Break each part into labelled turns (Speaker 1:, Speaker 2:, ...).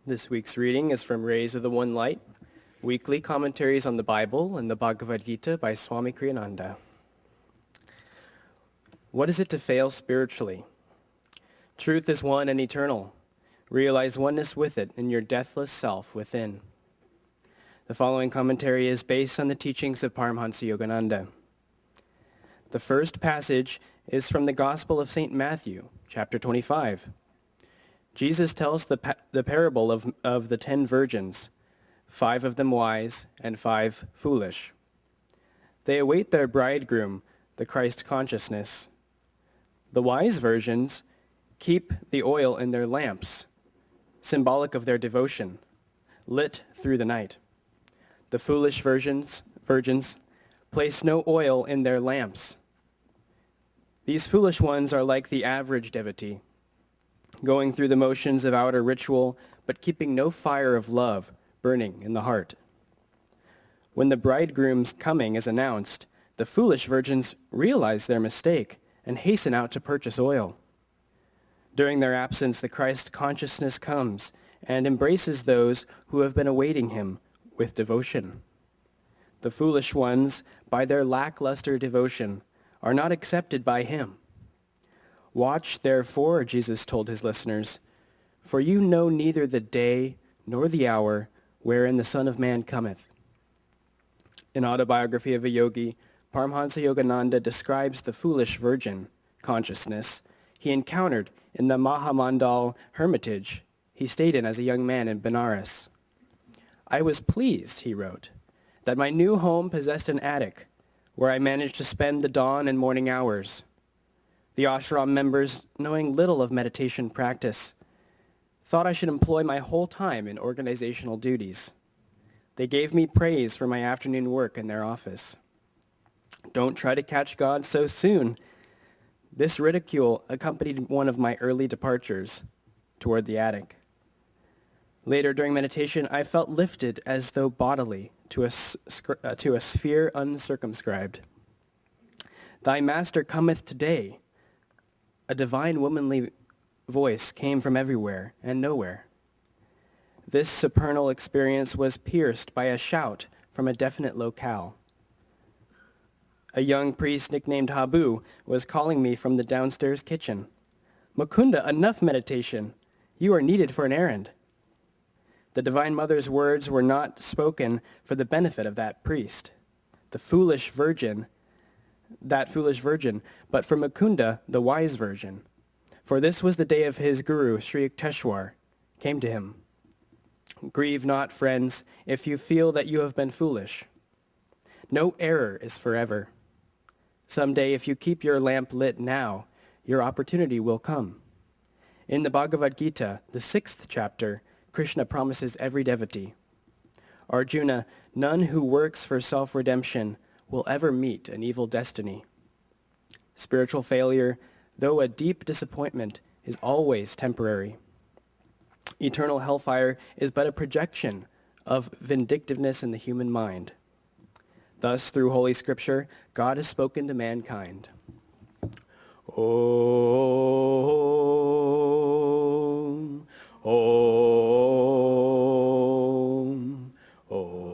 Speaker 1: This week's reading is from Rays of the One Light, Weekly Commentaries on the Bible and the Bhagavad Gita by Swami Kriyananda. What is it to fail spiritually? Truth is one and eternal. Realize oneness with it in your deathless self within. The following commentary is based on the teachings of Paramhansa Yogananda. The first passage is from the Gospel of St. Matthew, chapter 25. Jesus tells the parable of the 10 virgins, 5 of them wise and 5 foolish. They await their bridegroom, the Christ consciousness. The wise virgins keep the oil in their lamps, symbolic of their devotion, lit through the night. The foolish virgins place no oil in their lamps. These foolish ones are like the average devotee, going through the motions of outer ritual, but keeping no fire of love burning in the heart. When the bridegroom's coming is announced, the foolish virgins realize their mistake and hasten out to purchase oil. During their absence, the Christ consciousness comes and embraces those who have been awaiting him with devotion. The foolish ones, by their lackluster devotion, are not accepted by him. Watch, therefore, Jesus told his listeners, for you know neither the day nor the hour wherein the Son of Man cometh. In Autobiography of a Yogi, Paramhansa Yogananda describes the foolish virgin consciousness he encountered in the Mahamandal hermitage he stayed in as a young man in Benares. I was pleased, he wrote, that my new home possessed an attic where I managed to spend the dawn and morning hours. The ashram members, knowing little of meditation practice, thought I should employ my whole time in organizational duties. They gave me praise for my afternoon work in their office. Don't try to catch God so soon. This ridicule accompanied one of my early departures toward the attic. Later during meditation, I felt lifted as though bodily to a sphere uncircumscribed. Thy master cometh today. A divine womanly voice came from everywhere and nowhere. This supernal experience was pierced by a shout from a definite locale. A young priest nicknamed Habu was calling me from the downstairs kitchen. Mukunda, enough meditation. You are needed for an errand. The Divine Mother's words were not spoken for the benefit of that priest, that foolish virgin, but for Mukunda, the wise virgin. For this was the day of his guru, Sri Yukteswar, came to him. Grieve not, friends, if you feel that you have been foolish. No error is forever. Someday, if you keep your lamp lit now, your opportunity will come. In the Bhagavad Gita, the 6th chapter, Krishna promises every devotee, Arjuna, none who works for self-redemption will ever meet an evil destiny. Spiritual failure, though a deep disappointment, is always temporary. Eternal hellfire is but a projection of vindictiveness in the human mind. Thus, through Holy Scripture, God has spoken to mankind. Om, Om, Om.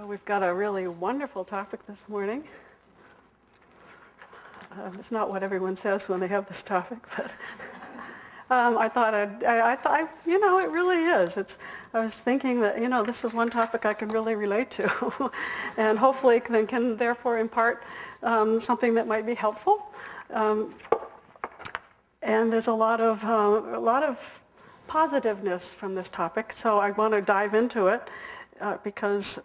Speaker 2: We've got a really wonderful topic this morning. It's not what everyone says when they have this topic, but I thought, it really is. I was thinking that, this is one topic I can really relate to, and hopefully can therefore impart something that might be helpful. And there's a lot of positiveness from this topic, so I want to dive into it because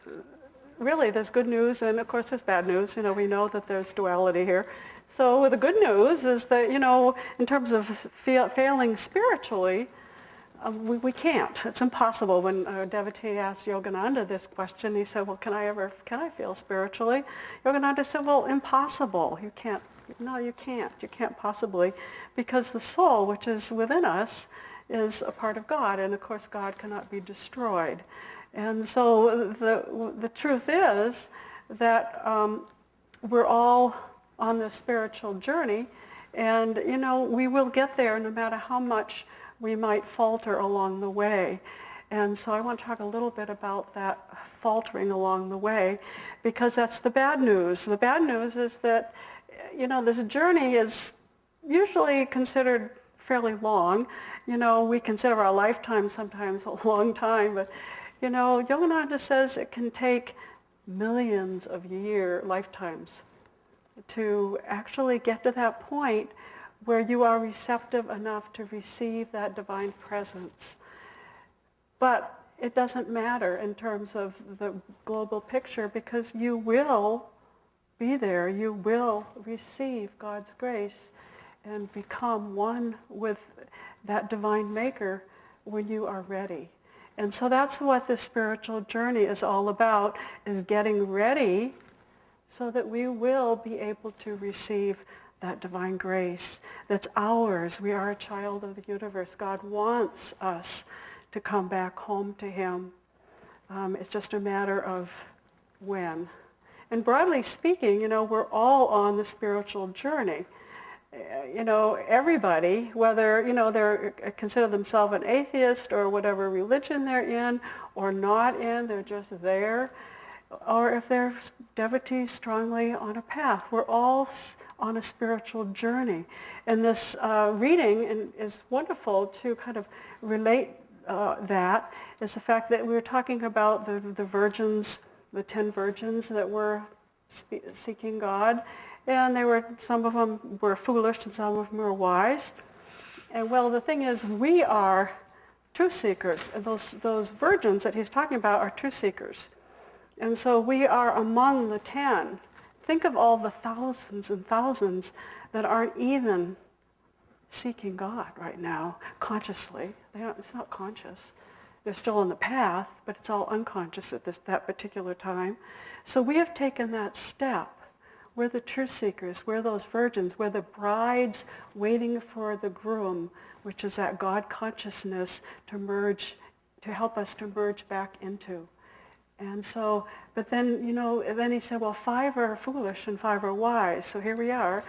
Speaker 2: really there's good news and of course there's bad news. We know that there's duality here. So the good news is that, in terms of failing spiritually, we can't. It's impossible. When a devotee asked Yogananda this question, he said, well, can I fail spiritually? Yogananda said, well, impossible. You can't. No, you can't. You can't possibly, because the soul, which is within us, is a part of God, and of course God cannot be destroyed. And so the truth is that we're all on this spiritual journey, and we will get there no matter how much we might falter along the way. And so I want to talk a little bit about that faltering along the way, because that's the bad news. The bad news is that this journey is usually considered fairly long. We consider our lifetime sometimes a long time, but Yogananda says it can take millions of lifetimes to actually get to that point where you are receptive enough to receive that divine presence. But it doesn't matter in terms of the global picture, because you will be there. You will receive God's grace and become one with that divine maker when you are ready. And so that's what the spiritual journey is all about, is getting ready so that we will be able to receive that divine grace that's ours. We are a child of the universe. God wants us to come back home to him. It's just a matter of when. And broadly speaking, we're all on the spiritual journey. Everybody, whether, they consider themselves an atheist or whatever religion they're in or not in, they're just there. Or if they're devotees strongly on a path, we're all on a spiritual journey. And this reading is wonderful to kind of relate that, is the fact that we were talking about the virgins, the 10 virgins that were seeking God. And some of them were foolish and some of them were wise. And well, the thing is, we are truth seekers. And those virgins that he's talking about are truth seekers. And so we are among the 10. Think of all the thousands and thousands that aren't even seeking God right now consciously. It's not conscious. They're still on the path, but it's all unconscious at that particular time. So we have taken that step. We're the truth seekers. We're those virgins. We're the brides waiting for the groom, which is that God consciousness to help us to merge back into. And so, but then, then he said, well, 5 are foolish and 5 are wise. So here we are.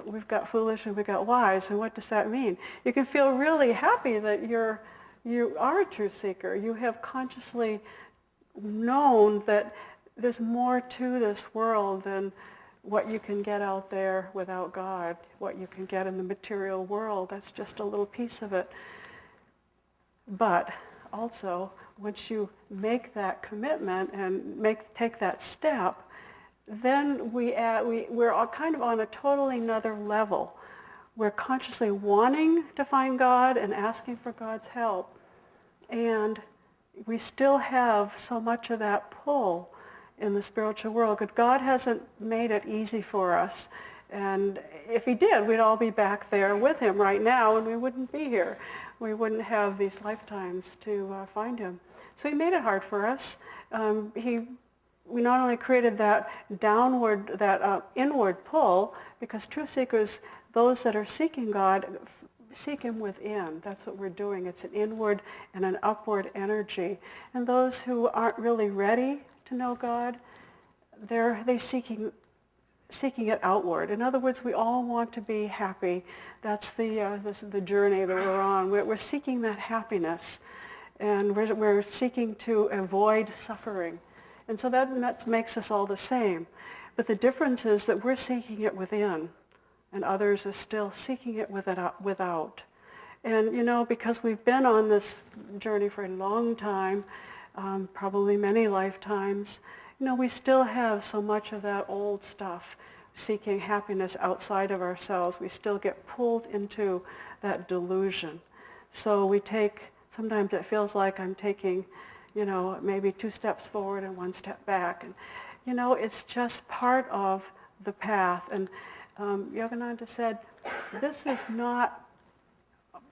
Speaker 2: We've got foolish and we've got wise. And what does that mean? You can feel really happy that you are a truth seeker. You have consciously known that there's more to this world than what you can get out there without God, what you can get in the material world. That's just a little piece of it. But also, once you make that commitment and take that step, then we're all kind of on a totally another level. We're consciously wanting to find God and asking for God's help. And we still have so much of that pull in the spiritual world, because God hasn't made it easy for us. And if he did, we'd all be back there with him right now, and we wouldn't be here. We wouldn't have these lifetimes to find him. So he made it hard for us. We not only created that inward pull, because truth seekers, those that are seeking God, seek him within. That's what we're doing. It's an inward and an upward energy. And those who aren't really ready to know God, they're seeking it outward. In other words, we all want to be happy. That's the journey that we're on. We're seeking that happiness, and we're seeking to avoid suffering. And so that makes us all the same. But the difference is that we're seeking it within, and others are still seeking it without. And, because we've been on this journey for a long time, probably many lifetimes, we still have so much of that old stuff, seeking happiness outside of ourselves. We still get pulled into that delusion. So sometimes it feels like I'm taking, maybe 2 steps forward and 1 step back. And, it's just part of the path. And Yogananda said, this is not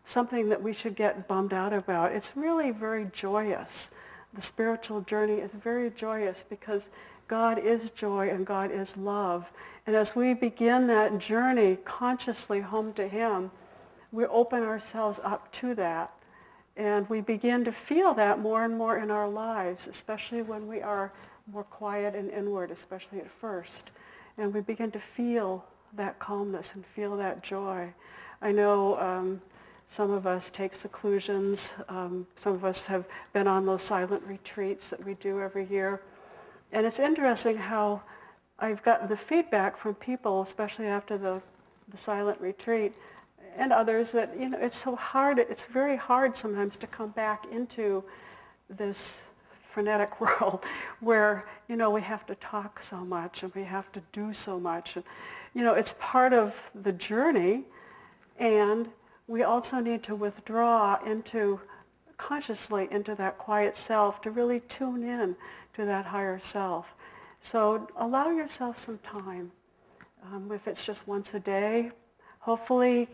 Speaker 2: something that we should get bummed out about. It's really very joyous. The spiritual journey is very joyous, because God is joy and God is love. And as we begin that journey consciously home to him, we open ourselves up to that. And we begin to feel that more and more in our lives, especially when we are more quiet and inward, especially at first. And we begin to feel that calmness and feel that joy. I know some of us take seclusions. Some of us have been on those silent retreats that we do every year. And it's interesting how I've gotten the feedback from people, especially after the silent retreat, and others, that it's so hard, it's very hard sometimes to come back into this frenetic world where, we have to talk so much and we have to do so much. And, it's part of the journey, and we also need to withdraw consciously into that quiet self to really tune in to that higher self. So allow yourself some time. If it's just once a day, hopefully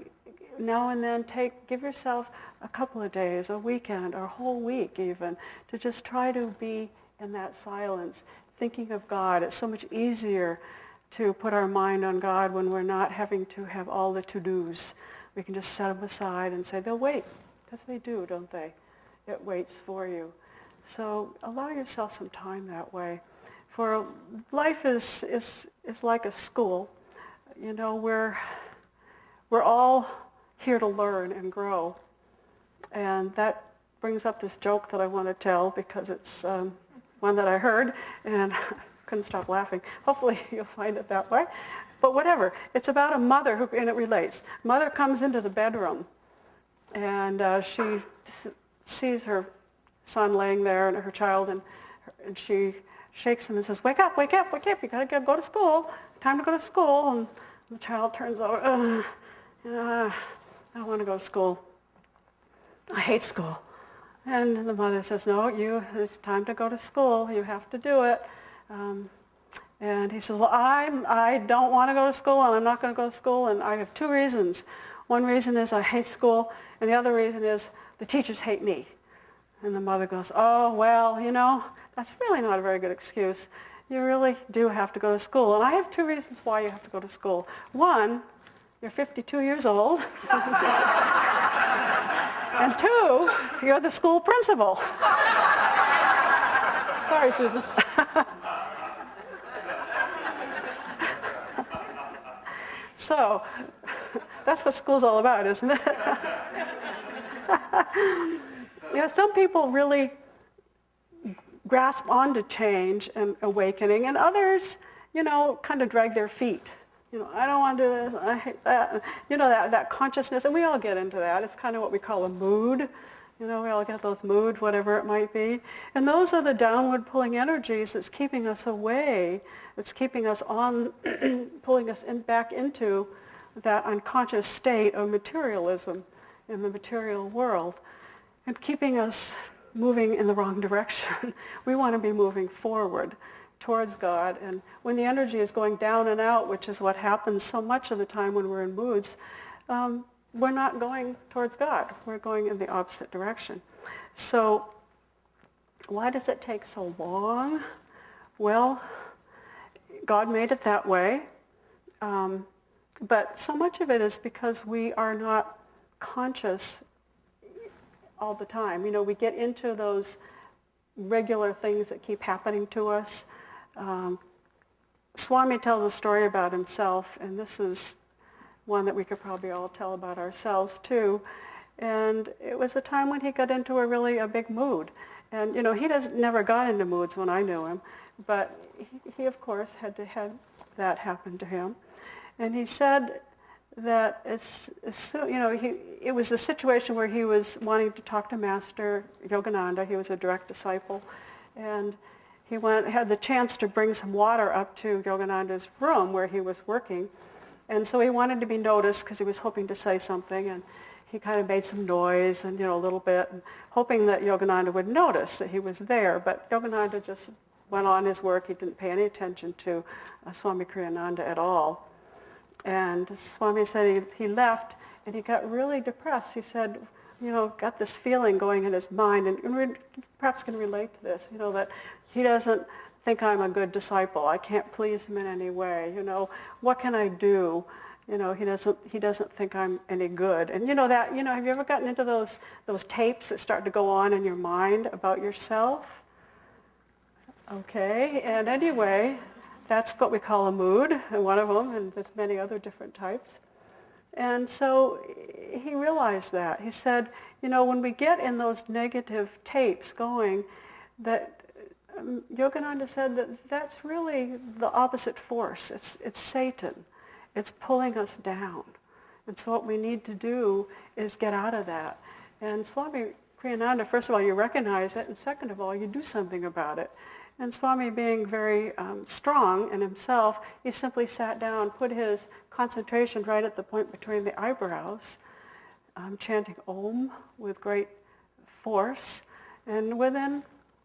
Speaker 2: now and then give yourself a couple of days, a weekend, or a whole week even, to just try to be in that silence, thinking of God. It's so much easier to put our mind on God when we're not having to have all the to-dos. We can just set them aside and say, they'll wait, because they do, don't they? It waits for you. So allow yourself some time that way. For life is like a school. We're all here to learn and grow. And that brings up this joke that I want to tell, because it's one that I heard and couldn't stop laughing. Hopefully you'll find it that way. But whatever. It's about a mother and it relates. Mother comes into the bedroom and she sees her son laying there and her child, and she shakes him and says, wake up, wake up, wake up. You got to go to school. Time to go to school. And the child turns over. I don't want to go to school. I hate school. And the mother says, no, it's time to go to school. You have to do it. And he says, well, I don't want to go to school, and I'm not going to go to school, and I have two reasons. One reason is I hate school, and the other reason is the teachers hate me. And the mother goes, oh, well, that's really not a very good excuse. You really do have to go to school. And I have two reasons why you have to go to school. One, you're 52 years old. And two, you're the school principal. Sorry, Susan. So, that's what school's all about, isn't it? Some people really grasp onto change and awakening, and others, kind of drag their feet. I don't want to do this, I hate that. That consciousness, and we all get into that. It's kind of what we call a mood. We all get those moods, whatever it might be. And those are the downward pulling energies that's keeping us away. It's keeping us on, pulling us back into that unconscious state of materialism in the material world, and keeping us moving in the wrong direction. We want to be moving forward towards God. And when the energy is going down and out, which is what happens so much of the time when we're in moods, we're not going towards God. We're going in the opposite direction. So why does it take so long? Well, God made it that way. But so much of it is because we are not conscious all the time. We get into those regular things that keep happening to us. Swami tells a story about himself, and this is one that we could probably all tell about ourselves too. And it was a time when he got into a big mood. And he never got into moods when I knew him, but he of course had to have that happen to him. And he said that it was a situation where he was wanting to talk to Master Yogananda. He was a direct disciple, and he had the chance to bring some water up to Yogananda's room where he was working. And so he wanted to be noticed because he was hoping to say something, and he kind of made some noise and a little bit, and hoping that Yogananda would notice that he was there. But Yogananda just went on his work. He didn't pay any attention to Swami Kriyananda at all. And Swami said he left, and he got really depressed. He said, got this feeling going in his mind, and we perhaps can relate to this, that he doesn't think I'm a good disciple. I can't please him in any way. What can I do? He doesn't think I'm any good. And have you ever gotten into those tapes that start to go on in your mind about yourself? Okay, and anyway, that's what we call a mood, and one of them, and there's many other different types. And so he realized that. He said, when we get in those negative tapes going, that Yogananda said that that's really the opposite force. It's Satan. It's pulling us down. And so what we need to do is get out of that. And Swami Kriyananda, first of all, you recognize it, and second of all, you do something about it. And Swami, being very strong in himself, he simply sat down, put his concentration right at the point between the eyebrows, chanting Om with great force, and within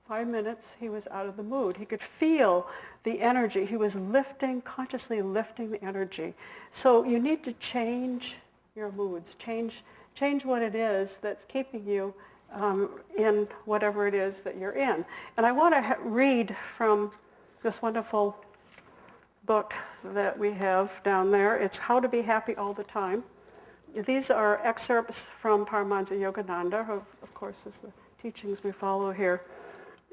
Speaker 2: 5 minutes, he was out of the mood. He could feel the energy. He was consciously lifting the energy. So you need to change your moods, change what it is that's keeping you in whatever it is that you're in. And I want to read from this wonderful book that we have down there. It's How to Be Happy All the Time. These are excerpts from Paramahansa Yogananda, who of course is the teachings we follow here.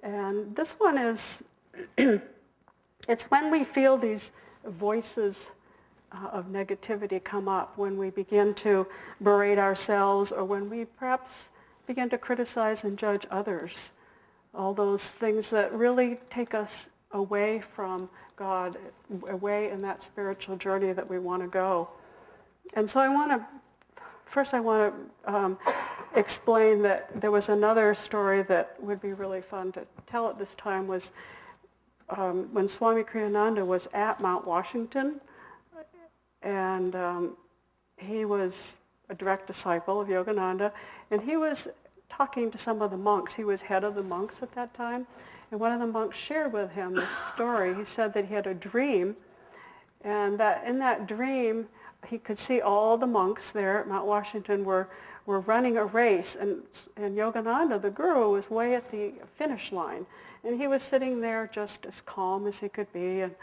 Speaker 2: And this one is, it's when we feel these voices of negativity come up, when we begin to berate ourselves, or when we perhaps begin to criticize and judge others. All those things that really take us away from God, away in that spiritual journey that we want to go. And so I want to explain that there was another story that would be really fun to tell at this time, was when Swami Kriyananda was at Mount Washington, and he was a direct disciple of Yogananda, and he was talking to some of the monks. He was head of the monks at that time, and one of the monks shared with him this story. He said that he had a dream, and that in that dream he could see all the monks there at Mount Washington were running a race, and Yogananda, the guru, was way at the finish line, and he was sitting there just as calm as he could be, and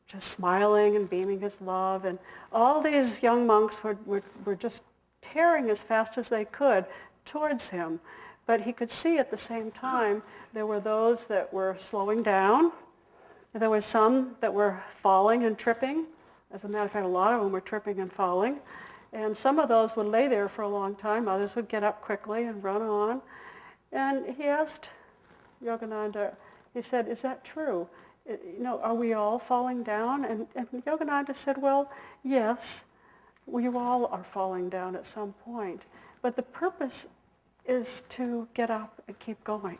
Speaker 2: just smiling and beaming his love, and all these young monks were just tearing as fast as they could towards him. But he could see at the same time there were those that were slowing down, and there were some that were falling and tripping. As a matter of fact, a lot of them were tripping and falling. And some of those would lay there for a long time. Others would get up quickly and run on. And he asked Yogananda, he said, "Is that true? Are we all falling down?" And Yogananda said, "Well, yes, we all are falling down at some point. But the purpose is to get up and keep going.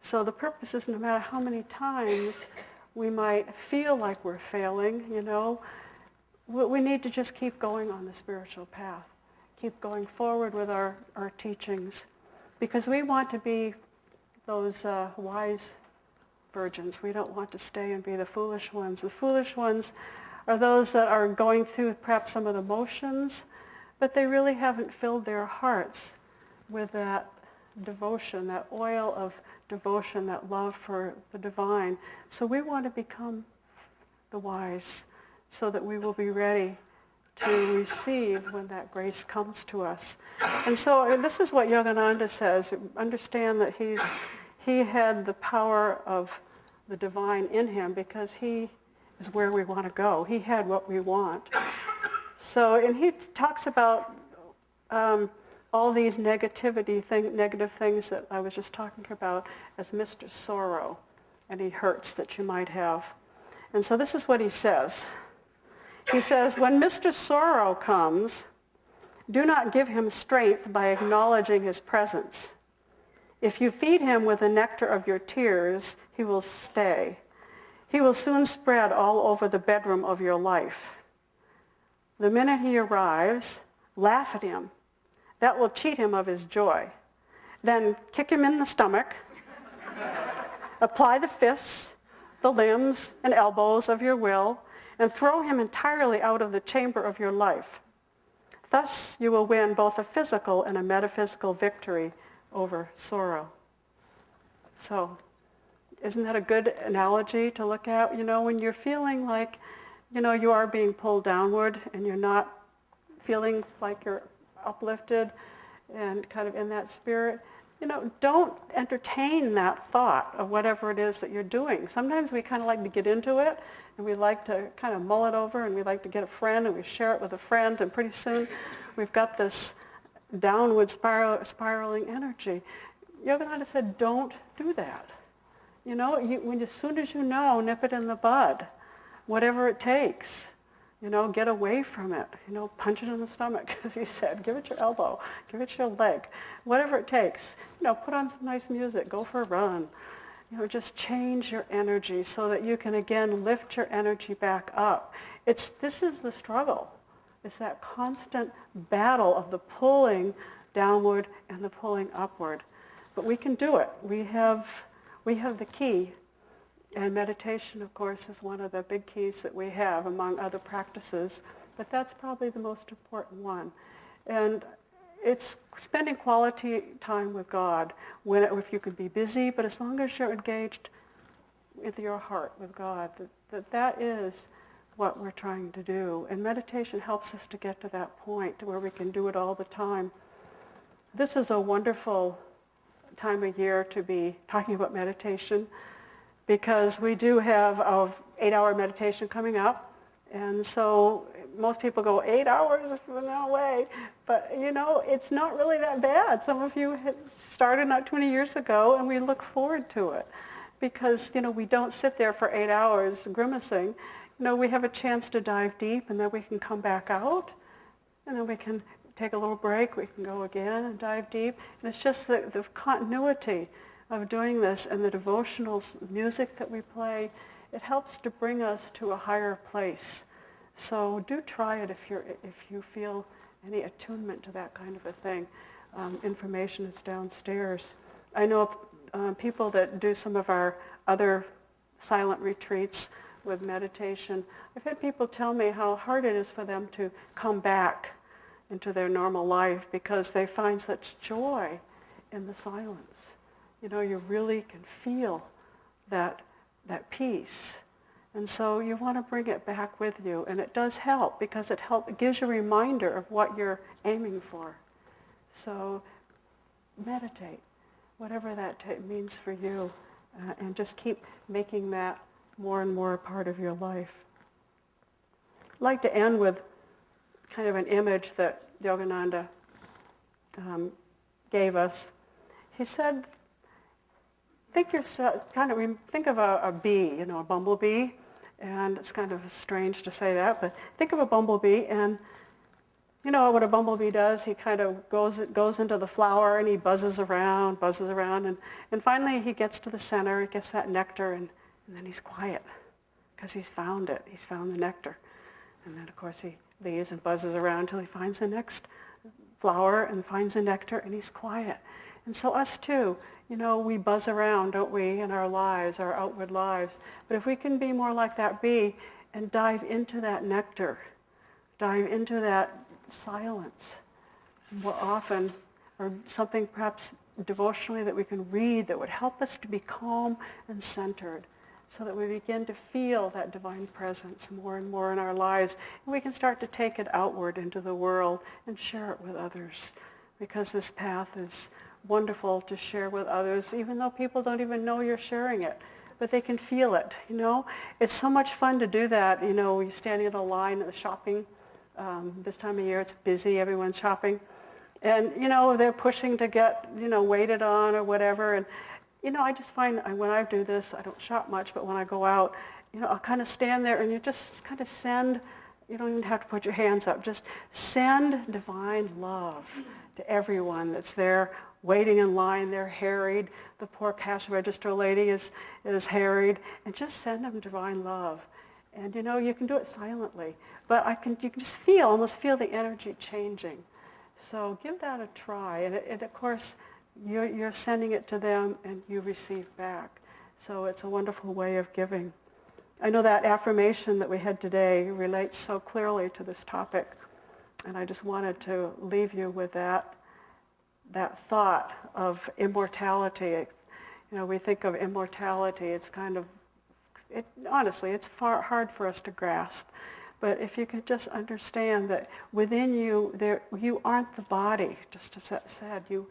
Speaker 2: So the purpose is, no matter how many times we might feel like we're failing, we need to just keep going on the spiritual path, keep going forward with our teachings, because we want to be those wise virgins. We don't want to stay and be the foolish ones. The foolish ones are those that are going through perhaps some of the motions, but they really haven't filled their hearts with that devotion, that oil of devotion, that love for the divine. So we want to become the wise so that we will be ready to receive when that grace comes to us. And so this is what Yogananda says. Understand that he had the power of the divine in him, because he is where we want to go. He had what we want. So, and he talks about all these negative things that I was just talking about as Mr. Sorrow, any hurts that you might have. And so this is what he says. He says, "When Mr. Sorrow comes, do not give him strength by acknowledging his presence. If you feed him with the nectar of your tears, he will stay. He will soon spread all over the bedroom of your life. The minute he arrives, laugh at him. That will cheat him of his joy. Then kick him in the stomach. Apply the fists, the limbs, and elbows of your will, and throw him entirely out of the chamber of your life. Thus you will win both a physical and a metaphysical victory over sorrow." So, isn't that a good analogy to look at? When you're feeling like you are being pulled downward and you're not feeling like you're uplifted and kind of in that spirit, don't entertain that thought of whatever it is that you're doing. Sometimes we kind of like to get into it and we like to kind of mull it over and we like to get a friend and we share it with a friend and pretty soon we've got this downward spiraling energy. Yogananda said, don't do that. As soon as nip it in the bud, whatever it takes. Get away from it. Punch it in the stomach, as he said. Give it your elbow. Give it your leg. Whatever it takes. Put on some nice music. Go for a run. Just change your energy so that you can again lift your energy back up. This is the struggle. It's that constant battle of the pulling downward and the pulling upward. But we can do it. We have the key. And meditation, of course, is one of the big keys that we have among other practices, but that's probably the most important one. And it's spending quality time with God, if you can be busy, but as long as you're engaged with your heart with God, that is what we're trying to do. And meditation helps us to get to that point where we can do it all the time. This is a wonderful time of year to be talking about meditation, because we do have an 8-hour meditation coming up. And so most people go, 8 hours? No way. But, it's not really that bad. Some of you started not 20 years ago, and we look forward to it. Because, we don't sit there for 8 hours grimacing. We have a chance to dive deep, and then we can come back out. And then we can take a little break. We can go again and dive deep. And it's just the continuity of doing this and the devotional music that we play, it helps to bring us to a higher place. So do try it if you feel any attunement to that kind of a thing. Information is downstairs. I know people that do some of our other silent retreats with meditation. I've had people tell me how hard it is for them to come back into their normal life because they find such joy in the silence. You really can feel that peace. And so you want to bring it back with you. And it does help because it gives you a reminder of what you're aiming for. So meditate, whatever that means for you. And just keep making that more and more a part of your life. I'd like to end with kind of an image that Yogananda gave us. He said, think of a bee, a bumblebee, and it's kind of strange to say that, but think of a bumblebee, and what a bumblebee does, he kind of goes into the flower and he buzzes around, and finally he gets to the center, he gets that nectar, and then he's quiet, because he's found it, he's found the nectar. And then of course he leaves and buzzes around until he finds the next flower and finds the nectar, and he's quiet. And so us too, we buzz around, don't we, in our lives, our outward lives. But if we can be more like that bee and dive into that nectar, dive into that silence more often, or something perhaps devotionally that we can read that would help us to be calm and centered, so that we begin to feel that divine presence more and more in our lives. And we can start to take it outward into the world and share it with others, because this path is wonderful to share with others, even though people don't even know you're sharing it, but they can feel it. It's so much fun to do that. You're standing in a line at the shopping. This time of year, it's busy. Everyone's shopping, and they're pushing to get waited on or whatever. And I just find when I do this, I don't shop much, but when I go out, I'll kind of stand there and you just kind of send. You don't even have to put your hands up. Just send divine love to everyone that's there waiting in line. They're harried. The poor cash register lady is harried. And just send them divine love. And you can do it silently. But you can just almost feel the energy changing. So give that a try. And of course, you're sending it to them and you receive back. So it's a wonderful way of giving. I know that affirmation that we had today relates so clearly to this topic. And I just wanted to leave you with that thought of immortality. We think of immortality, it's kind of honestly, it's hard for us to grasp. But if you can just understand that within you, you aren't the body, just as I said, you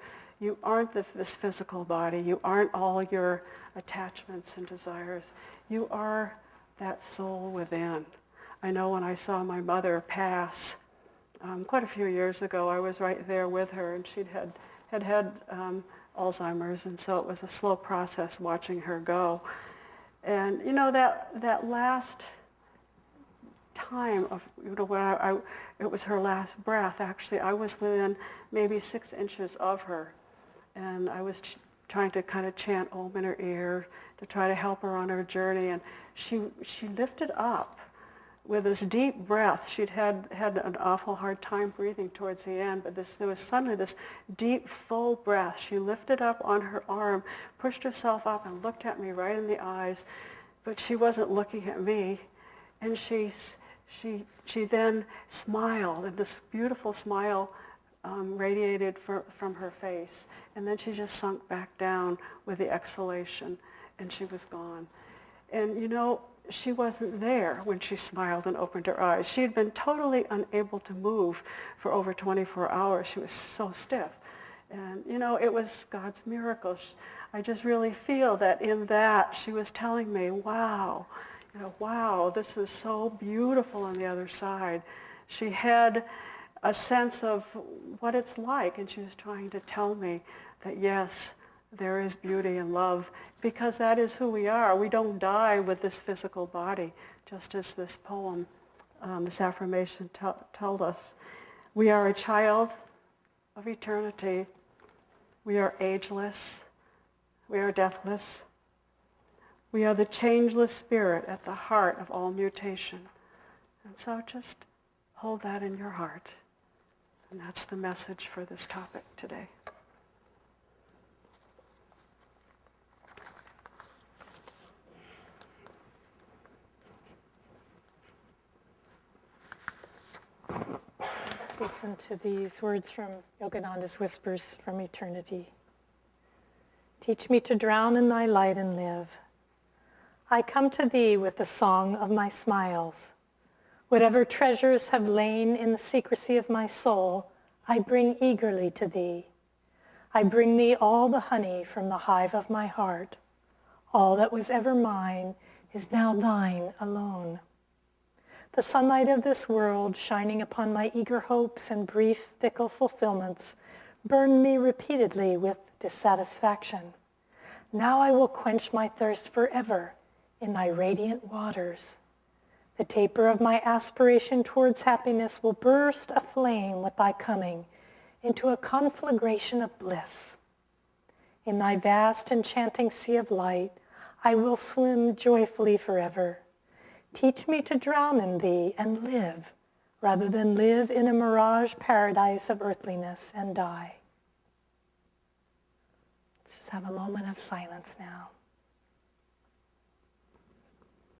Speaker 2: aren't this physical body. You aren't all your attachments and desires. You are that soul within. I know when I saw my mother pass quite a few years ago, I was right there with her, and she'd had Alzheimer's, and so it was a slow process watching her go. And you know, that last time of, you know, when it was her last breath, actually, I was within maybe 6 inches of her, and I was trying to kind of chant Om in her ear to try to help her on her journey, and she lifted up with this deep breath. She'd had an awful hard time breathing towards the end, but there was suddenly this deep, full breath. She lifted up on her arm, pushed herself up, and looked at me right in the eyes, but she wasn't looking at me, and she then smiled, and this beautiful smile radiated from her face, and then she just sunk back down with the exhalation, and she was gone. And you know, she wasn't there when she smiled and opened her eyes. She had been totally unable to move for over 24 hours. She was so stiff. And you know, it was God's miracle. I just really feel that in that she was telling me, wow, you know, wow, this is so beautiful on the other side. She had a sense of what it's like, and she was trying to tell me that yes, there is beauty and love, because that is who we are. We don't die with this physical body, just as this poem, this affirmation told us. We are a child of eternity. We are ageless. We are deathless. We are the changeless spirit at the heart of all mutation. And so just hold that in your heart. And that's the message for this topic today.
Speaker 3: Let's listen to these words from Yogananda's Whispers from Eternity. Teach me to drown in thy light and live. I come to thee with the song of my smiles. Whatever treasures have lain in the secrecy of my soul, I bring eagerly to thee. I bring thee all the honey from the hive of my heart. All that was ever mine is now thine alone. The sunlight of this world, shining upon my eager hopes and brief, fickle fulfillments, burned me repeatedly with dissatisfaction. Now I will quench my thirst forever in thy radiant waters. The taper of my aspiration towards happiness will burst aflame with thy coming into a conflagration of bliss. In thy vast enchanting sea of light, I will swim joyfully forever. Teach me to drown in thee and live, rather than live in a mirage paradise of earthliness and die. Let's just have a moment of silence now.